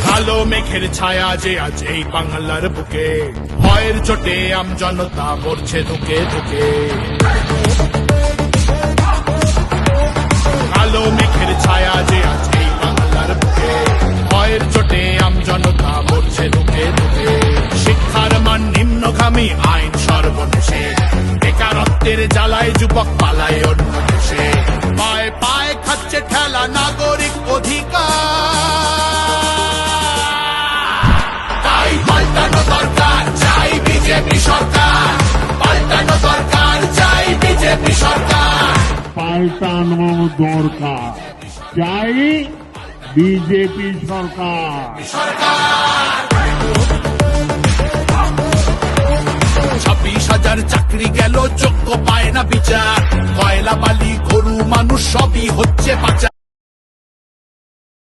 কালো মেঘের ছায়া যে আজ এই বাংলার বুকে, ভয়ের চোটে আমজনতা মরছে ধুকে ধুকে। কালো মেঘের ছায়া যে আজ এই বাংলার বুকে, ভয়ের চোটে আমজনতা মরছে ধুকে ধুকে। শিক্ষার মান নিম্নগামী, আইন সর্বনেশে, বেকারত্বের জ্বালায় যুবক পালায় অন্য দেশে। পায়ে পায়ে খাচ্ছে ঠেলা নাগরিক অধিকার, তাই পাল্টানো দরকার, চাই বিজেপি সরকার। পাল্টানো দরকার, চাই বিজেপি সরকার। পাল্টানো দরকার, চাই বিজেপি সরকার। 26,000 চাকরি গেল, যোগ্য পায় না বিচার। কয়লা বালি গরু মানুষ সবই হচ্ছে পাচার।